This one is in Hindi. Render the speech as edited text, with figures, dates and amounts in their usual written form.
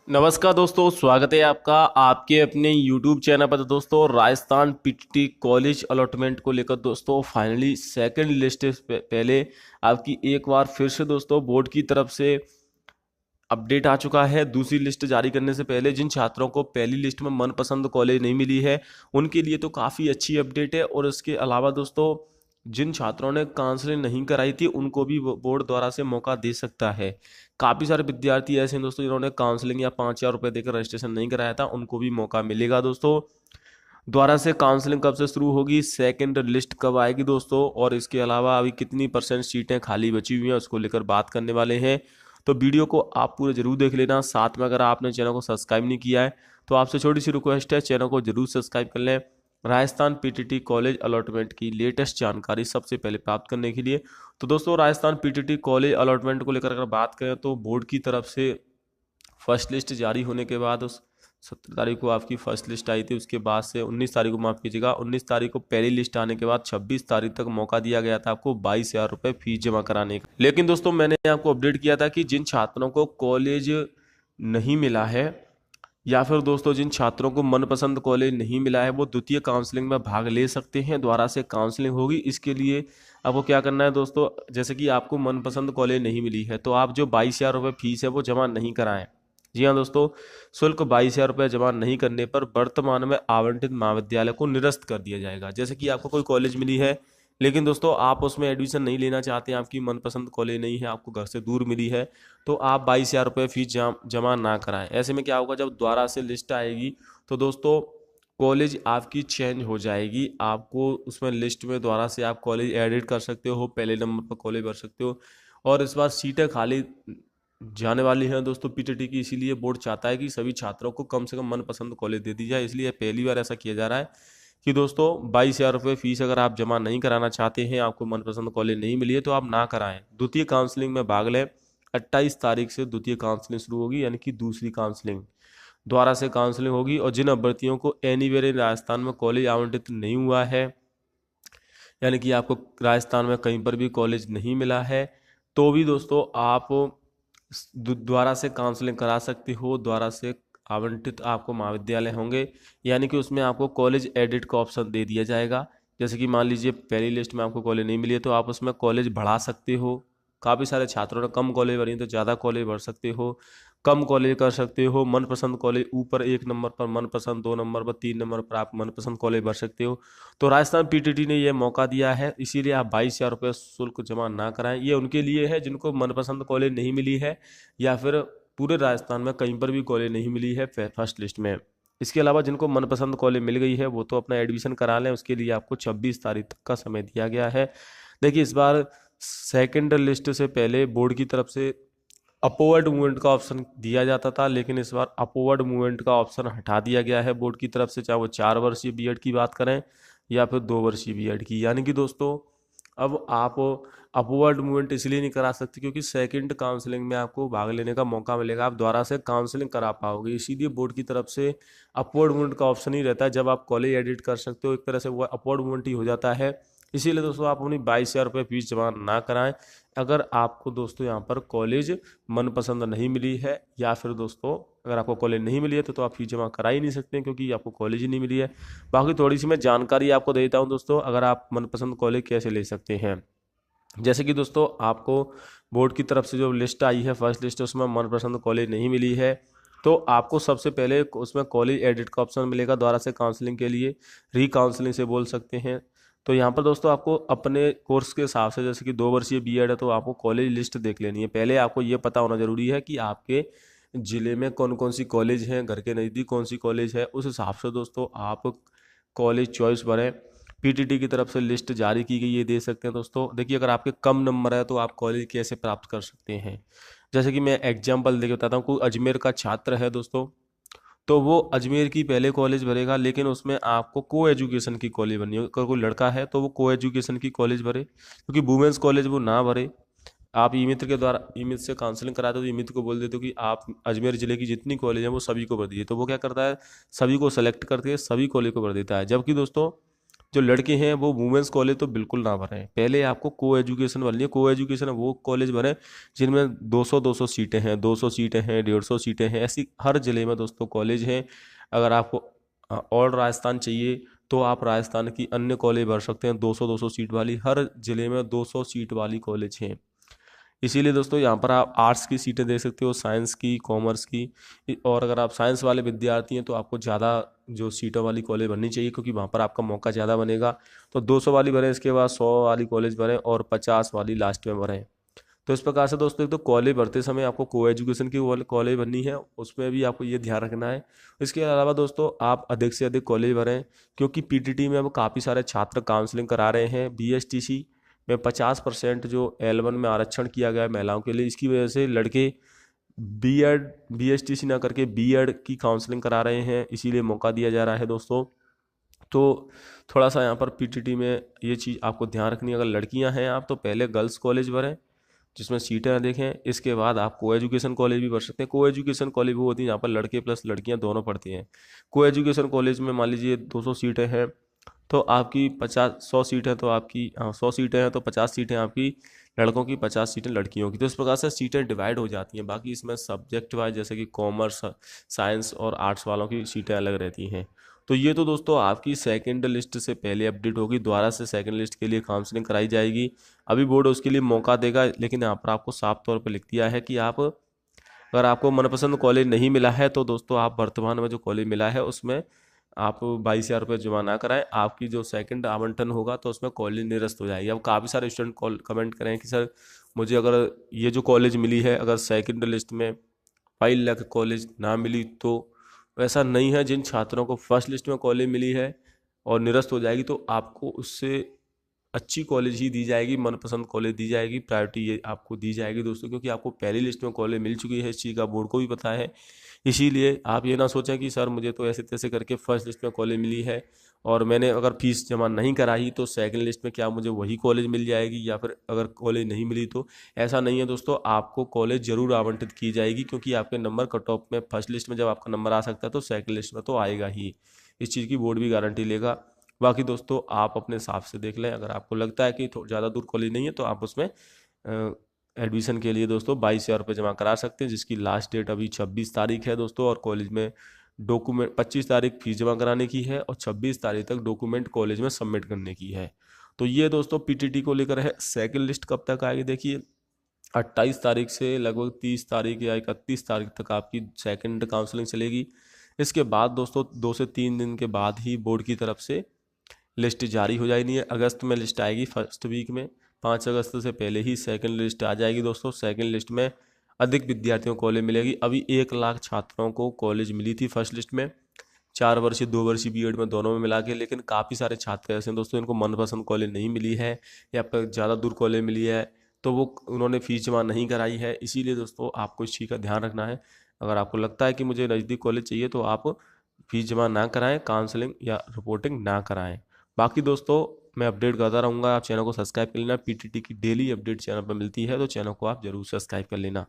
नमस्कार दोस्तों, स्वागत है आपका आपके अपने YouTube चैनल पर। तो दोस्तों, राजस्थान पीटीटी कॉलेज अलॉटमेंट को लेकर दोस्तों फाइनली सेकंड लिस्ट से पहले आपकी एक बार फिर से दोस्तों बोर्ड की तरफ से अपडेट आ चुका है। दूसरी लिस्ट जारी करने से पहले जिन छात्रों को पहली लिस्ट में मनपसंद कॉलेज नहीं मिली है उनके लिए तो काफ़ी अच्छी अपडेट है। और इसके अलावा दोस्तों, जिन छात्रों ने काउंसलिंग नहीं कराई थी उनको भी बोर्ड द्वारा से मौका दे सकता है। काफ़ी सारे विद्यार्थी ऐसे हैं दोस्तों जिन्होंने काउंसलिंग या 5,000 रुपये देकर रजिस्ट्रेशन नहीं कराया था, उनको भी मौका मिलेगा दोस्तों। द्वारा से काउंसलिंग कब से शुरू होगी, सेकंड लिस्ट कब आएगी दोस्तों, और इसके अलावा अभी कितनी परसेंट सीटें खाली बची हुई हैं उसको लेकर बात करने वाले हैं। तो वीडियो को आप पूरे जरूर देख लेना। साथ में अगर आपने चैनल को सब्सक्राइब नहीं किया है तो आपसे छोटी सी रिक्वेस्ट है, चैनल को जरूर सब्सक्राइब कर लें राजस्थान पीटीटी कॉलेज अलॉटमेंट की लेटेस्ट जानकारी सबसे पहले प्राप्त करने के लिए। तो दोस्तों, राजस्थान पीटीटी कॉलेज अलॉटमेंट को लेकर अगर बात करें तो बोर्ड की तरफ से फर्स्ट लिस्ट जारी होने के बाद उस 17 तारीख को आपकी फर्स्ट लिस्ट आई थी। उसके बाद से 19 तारीख को, माफ़ कीजिएगा, 19 तारीख को पहली लिस्ट आने के बाद 26 तारीख तक मौका दिया गया था आपको 22,000 रुपये फीस जमा कराने का। लेकिन दोस्तों, मैंने आपको अपडेट किया था कि जिन छात्रों को कॉलेज नहीं मिला है या फिर दोस्तों जिन छात्रों को मनपसंद कॉलेज नहीं मिला है वो द्वितीय काउंसलिंग में भाग ले सकते हैं। द्वारा से काउंसलिंग होगी। इसके लिए आपको क्या करना है दोस्तों, जैसे कि आपको मनपसंद कॉलेज नहीं मिली है तो आप जो 22,000 रुपये फीस है वो जमा नहीं कराएं। जी हाँ दोस्तों, शुल्क 22,000 रुपये जमा नहीं करने पर वर्तमान में आवंटित महाविद्यालय को निरस्त कर दिया जाएगा। जैसे कि आपको कोई कॉलेज मिली है लेकिन दोस्तों आप उसमें एडमिशन नहीं लेना चाहते हैं, आपकी मनपसंद कॉलेज नहीं है, आपको घर से दूर मिली है, तो आप 22,000 रुपये फीस जमा ना कराएं। ऐसे में क्या होगा, जब दोबारा से लिस्ट आएगी तो दोस्तों कॉलेज आपकी चेंज हो जाएगी। आपको उसमें लिस्ट में दोबारा से आप कॉलेज एडिट कर सकते हो, पहले नंबर पर कॉलेज भर सकते हो। और इस बार सीटें खाली जाने वाली हैं दोस्तों पीटीटी की, इसीलिए बोर्ड चाहता है कि सभी छात्रों को कम से कम मनपसंद कॉलेज दे दी जाए। इसलिए पहली बार ऐसा किया जा रहा है कि दोस्तों 22,000 रुपये फीस अगर आप जमा नहीं कराना चाहते हैं, आपको मनपसंद कॉलेज नहीं मिली है, तो आप ना कराएं, द्वितीय काउंसलिंग में भाग लें। 28 तारीख से द्वितीय काउंसलिंग शुरू होगी, यानी कि दूसरी काउंसलिंग द्वारा से काउंसलिंग होगी। और जिन अभ्यर्थियों को एनीवेयर इन राजस्थान में कॉलेज आवंटित नहीं हुआ है, यानी कि आपको राजस्थान में कहीं पर भी कॉलेज नहीं मिला है, तो भी दोस्तों आप द्वारा से काउंसलिंग करा सकते हो। द्वारा से आवंटित आपको महाविद्यालय होंगे, यानी कि उसमें आपको कॉलेज एडिट का ऑप्शन दे दिया जाएगा। जैसे कि मान लीजिए पहली लिस्ट में आपको कॉलेज नहीं मिली है तो आप उसमें कॉलेज बढ़ा सकते हो। काफ़ी सारे छात्रों ने कम कॉलेज भरी हैं तो ज़्यादा कॉलेज भर सकते हो, कम कॉलेज कर सकते हो। मनपसंद कॉलेज ऊपर 1 नंबर पर, मनपसंद 2 नंबर पर, 3 नंबर पर आप मनपसंद कॉलेज भर सकते हो। तो राजस्थान पीटीटी ने ये मौका दिया है, इसीलिए आप 22,000 रुपये शुल्क जमा ना कराएं। ये उनके लिए है जिनको मनपसंद कॉलेज नहीं मिली है या फिर पूरे राजस्थान में कहीं पर भी कॉलेज नहीं मिली है फर्स्ट लिस्ट में। इसके अलावा जिनको मनपसंद कॉलेज मिल गई है वो तो अपना एडमिशन करा लें, उसके लिए आपको 26 तारीख तक का समय दिया गया है। देखिए, इस बार सेकेंड लिस्ट से पहले बोर्ड की तरफ से अपवर्ड मूवमेंट का ऑप्शन दिया जाता था, लेकिन इस बार अपवर्ड मूवमेंट का ऑप्शन हटा दिया गया है बोर्ड की तरफ से, चाहे वो 4 वर्षीय बीएड की बात करें या फिर 2 वर्षीय बीएड की। यानी कि दोस्तों अब आप अपवर्ड मूवमेंट इसलिए नहीं करा सकते क्योंकि सेकंड काउंसलिंग में आपको भाग लेने का मौका मिलेगा, आप दोबारा से काउंसलिंग करा पाओगे। इसीलिए बोर्ड की तरफ से अपवर्ड मूवमेंट का ऑप्शन ही रहता है। जब आप कॉलेज एडिट कर सकते हो, एक तरह से वो अपवर्ड मूवमेंट ही हो जाता है। इसीलिए दोस्तों आप अपनी 22,000 रुपये फीस जमा ना कराएं। अगर आपको दोस्तों यहाँ पर कॉलेज मनपसंद नहीं मिली है या फिर दोस्तों अगर आपको कॉलेज नहीं मिली है तो आप फीस जमा करा ही नहीं सकते क्योंकि आपको कॉलेज ही नहीं मिली है। बाकी थोड़ी सी मैं जानकारी आपको देता हूँ दोस्तों, अगर आप मनपसंद कॉलेज कैसे ले सकते हैं। जैसे कि दोस्तों आपको बोर्ड की तरफ से जो लिस्ट आई है फर्स्ट लिस्ट, उसमें मनपसंद कॉलेज नहीं मिली है तो आपको सबसे पहले उसमें कॉलेज एडिट का ऑप्शन मिलेगा द्वारा से काउंसलिंग के लिए, री काउंसलिंग से बोल सकते हैं। तो यहाँ पर दोस्तों आपको अपने कोर्स के हिसाब से, जैसे कि 2 वर्षीय बीएड है तो आपको कॉलेज लिस्ट देख लेनी है। पहले आपको ये पता होना जरूरी है कि आपके ज़िले में कौन कौन सी कॉलेज हैं, घर के नज़दीक कौन सी कॉलेज है, उस हिसाब से दोस्तों आप कॉलेज चॉइस भरें। पीटीटी की तरफ से लिस्ट जारी की गई, ये दे सकते हैं दोस्तों। देखिए, अगर आपके कम नंबर है तो आप कॉलेज कैसे प्राप्त कर सकते हैं। जैसे कि मैं एग्जाम्पल देके बताता हूँ, कोई अजमेर का छात्र है दोस्तों तो वो अजमेर की पहले कॉलेज भरेगा, लेकिन उसमें आपको को एजुकेशन की कॉलेज भरनी है। अगर कोई लड़का है तो वो को एजुकेशन की कॉलेज भरे, क्योंकि वुमेंस कॉलेज वो ना भरे। आप ई मित्र के द्वारा ई मित्र से काउंसलिंग कराते हो तो ई मित्र को बोल देते हो कि आप अजमेर जिले की जितनी कॉलेज हैं वो सभी को भर दीजिए, तो वो क्या करता है, सभी को सेलेक्ट करके सभी कॉलेज को भर देता है। जबकि दोस्तों जो लड़के हैं वो वुमेंस कॉलेज तो बिल्कुल ना भरें। पहले आपको को एजुकेशन वाली है, को एजुकेशन वो कॉलेज भरें जिनमें 200 सीटें हैं, 200 सीटें हैं, 150 सीटें हैं, ऐसी हर ज़िले में दोस्तों कॉलेज हैं। अगर आपको ऑल राजस्थान चाहिए तो आप राजस्थान की अन्य कॉलेज भर सकते हैं। 200 सीट वाली हर ज़िले में 200 सीट वाली कॉलेज हैं। इसीलिए दोस्तों यहाँ पर आप आर्ट्स की सीटें दे सकते हो, साइंस की, कॉमर्स की। और अगर आप साइंस वाले विद्यार्थी हैं तो आपको ज़्यादा जो सीटों वाली कॉलेज बननी चाहिए, क्योंकि वहाँ पर आपका मौका ज़्यादा बनेगा। तो 200 वाली भरें, इसके बाद 100 वाली कॉलेज भरें और 50 वाली लास्ट में भरें। तो इस प्रकार से दोस्तों एक तो कॉलेज भरते समय आपको को एजुकेशन की कॉलेज भरनी है, उसमें भी आपको ये ध्यान रखना है। इसके अलावा दोस्तों आप अधिक से अधिक कॉलेज भरें, क्योंकि पीटीटी में अब काफ़ी सारे छात्र काउंसलिंग करा रहे हैं। बीएसटीसी में 50% जो L1 में आरक्षण किया गया है महिलाओं के लिए, इसकी वजह से लड़के बीएड बीएसटीसी ना करके बीएड की काउंसलिंग करा रहे हैं, इसीलिए मौका दिया जा रहा है दोस्तों। तो थोड़ा सा यहाँ पर पीटीटी में ये चीज़ आपको ध्यान रखनी है। अगर लड़कियां हैं आप तो पहले गर्ल्स कॉलेज भरें जिसमें सीटें देखें, इसके बाद आप को एजुकेशन कॉलेज भी भर सकते हैं। को एजुकेशन कॉलेज वो होती है जहाँ पर लड़के प्लस लड़कियाँ दोनों पढ़ती हैं। को एजुकेशन कॉलेज में मान लीजिए 200 सीटें हैं तो आपकी 100 सीट है तो आपकी 100 सीटें हैं तो 50 सीटें आपकी लड़कों की, 50 सीटें लड़कियों की। तो इस प्रकार से सीटें डिवाइड हो जाती हैं। बाकी इसमें सब्जेक्ट वाइज जैसे कि कॉमर्स, साइंस और आर्ट्स वालों की सीटें अलग रहती हैं। तो ये तो दोस्तों आपकी सेकंड लिस्ट से पहले अपडेट होगी, दोबारा से सेकंड लिस्ट के लिए काउंसलिंग कराई जाएगी। अभी बोर्ड उसके लिए मौका देगा, लेकिन यहाँ पर आपको साफ तौर पर लिख दिया है कि आप अगर आपको मनपसंद कॉलेज नहीं मिला है तो दोस्तों आप वर्तमान में जो कॉलेज मिला है उसमें आप 22,000 रुपये जमा ना कराएं। आपकी जो सेकंड आवंटन होगा तो उसमें कॉलेज निरस्त हो जाएगी। अब काफ़ी सारे स्टूडेंट कॉल कमेंट करें कि सर मुझे अगर ये जो कॉलेज मिली है अगर सेकंड लिस्ट में 5 लाख कॉलेज ना मिली तो वैसा नहीं है। जिन छात्रों को फर्स्ट लिस्ट में कॉलेज मिली है और निरस्त हो जाएगी तो आपको उससे अच्छी कॉलेज ही दी जाएगी, मनपसंद कॉलेज दी जाएगी, प्रायोरिटी ये आपको दी जाएगी दोस्तों, क्योंकि आपको पहली लिस्ट में कॉलेज मिल चुकी है। इस चीज़ का बोर्ड को भी पता है। इसीलिए आप ये ना सोचें कि सर मुझे तो ऐसे तैसे करके फर्स्ट लिस्ट में कॉलेज मिली है और मैंने अगर फीस जमा नहीं कराई तो सेकंड लिस्ट में क्या मुझे वही कॉलेज मिल जाएगी, या फिर अगर कॉलेज नहीं मिली तो। ऐसा नहीं है दोस्तों, आपको कॉलेज जरूर आवंटित की जाएगी, क्योंकि आपके नंबर कट ऑफ में फर्स्ट लिस्ट में जब आपका नंबर आ सकता है तो सेकंड लिस्ट में तो आएगा ही। इस चीज़ की बोर्ड भी गारंटी लेगा। बाकी दोस्तों आप अपने हिसाब से देख लें। अगर आपको लगता है कि ज़्यादा दूर कॉलेज नहीं है तो आप उसमें एडमिशन के लिए दोस्तों 22,000 रुपये जमा करा सकते हैं, जिसकी लास्ट डेट अभी 26 तारीख है दोस्तों। और कॉलेज में डॉक्यूमेंट 25 तारीख फीस जमा कराने की है और 26 तारीख तक डॉक्यूमेंट कॉलेज में सबमिट करने की है। तो ये दोस्तों पीटीटी को लेकर है। सेकंड लिस्ट कब तक आएगी देखिए, 28 तारीख से लगभग 30 तारीख या 31 तारीख तक आपकी सेकंड काउंसलिंग चलेगी। इसके बाद दोस्तों 2 से 3 दिन के बाद ही बोर्ड की तरफ से लिस्ट जारी हो जाएगी। अगस्त में लिस्ट आएगी फर्स्ट वीक में, 5 अगस्त से पहले ही सेकंड लिस्ट आ जाएगी दोस्तों। सेकंड लिस्ट में अधिक विद्यार्थियों को कॉलेज मिलेगी। अभी 1 लाख छात्रों को कॉलेज मिली थी फर्स्ट लिस्ट में, 4 वर्षीय 2 वर्षीय बीएड में दोनों में मिला के। लेकिन काफ़ी सारे छात्र ऐसे हैं दोस्तों इनको मनपसंद कॉलेज नहीं मिली है या फिर ज़्यादा दूर कॉलेज मिली है, तो वो उन्होंने फीस जमा नहीं कराई है। इसीलिए दोस्तों आपको इस चीज़ का ध्यान रखना है। अगर आपको लगता है कि मुझे नज़दीक कॉलेज चाहिए तो आप फीस जमा ना कराएं, काउंसलिंग या रिपोर्टिंग ना कराएं। बाकी दोस्तों मैं अपडेट करता रहूँगा, आप चैनल को सब्सक्राइब कर लेना। पीटीटी की डेली अपडेट चैनल पर मिलती है तो चैनल को आप जरूर सब्सक्राइब कर लेना।